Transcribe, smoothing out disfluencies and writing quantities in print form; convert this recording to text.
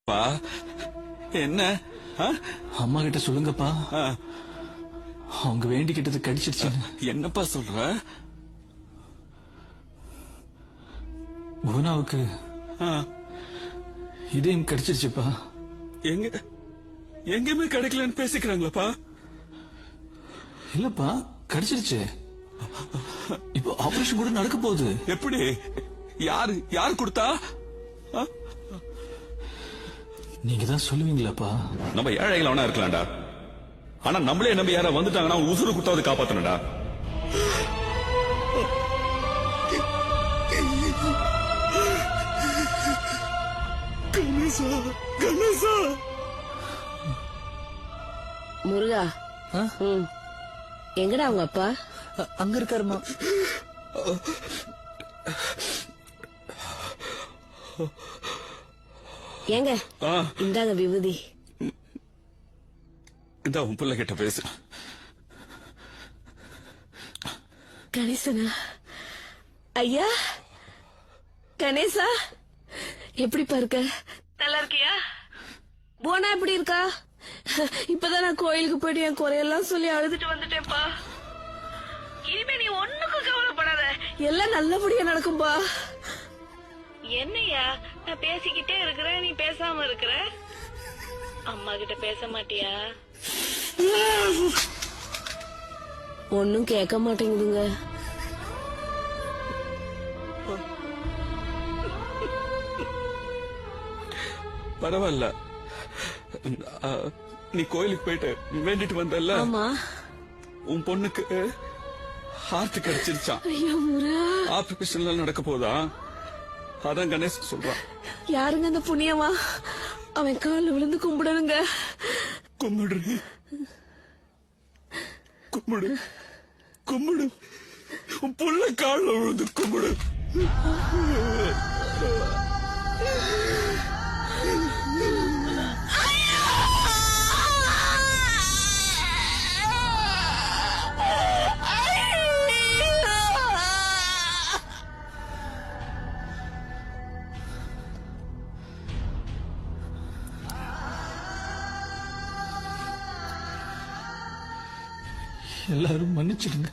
பா என்ன அம்மா கிட்ட சொல்லுங்கப்பா, அவங்க வேண்டிக்கிட்டது கடிச்சிருச்சு. என்னப்பா சொல்ற? பூனாவுக்கு இதயம் கடிச்சிருச்சுப்பா. எங்க எங்கேயுமே கிடைக்கலன்னு பேசிக்கிறாங்களப்பா? இல்லப்பா, கடிச்சிருச்சு. இப்போ ஆபரேஷன் கூட நடக்க போகுது. எப்படி? யார் கொடுத்தா? நீங்க தான் சொல்லுவீங்களாப்பா? நம்ம ஏழைகளா இருக்கலாம்டா, ஆனா நம்மளே நம்பி யாரா வந்துட்டாங்கன்னா உசுறு குத்தாவது காப்பாத்தணும்டா. கணேசா, கணேசா. முருகா, எங்கடா அவங்க அப்பா? அங்க இருக்காருமா. ஏங்க, இந்தாங்க விபூதி. இந்த உன் பிள்ளை கிட்ட பேசு. கணேசனா? ஐயா கணேசா, எப்படிப்பா இருக்க? நல்லா இருக்கியா? போனா எப்படி இருக்கா? இப்பதான் நான் கோயிலுக்கு போயிட்டு என் குறையெல்லாம் சொல்லி அழுதுட்டு வந்துட்டேன்ப்பா. இனிமே நீ ஒண்ணுக்கும் கவலைப்படாத, எல்லாம் நல்லபடியா நடக்கும்பா. என்னையா நான் பேசிக்கிட்டே இருக்கிறேன், நீ பேசாம இருக்கிற? அம்மா கிட்ட பேச மாட்டியா? ஒன்னும் கேட்க மாட்டேங்குதுங்க. பரவாயில்ல, நீ கோயிலுக்கு போயிட்டு வேண்டிட்டு வந்தல்ல, உன் பொண்ணுக்கு ஹார்ட் கிடைச்சிருச்சான். ஆபரேஷன் நடக்க போதா? அதான் கணேஷ் சொல்றான். யாருங்க அந்த புண்ணியமா? அவன் கால விழுந்து கும்பிடணுங்க. கும்பிடு கும்பிடு கும்பிடு, உன் புள்ள கால விழுந்து கும்பிடு. எல்லாரும் மன்னிச்சிடுங்க.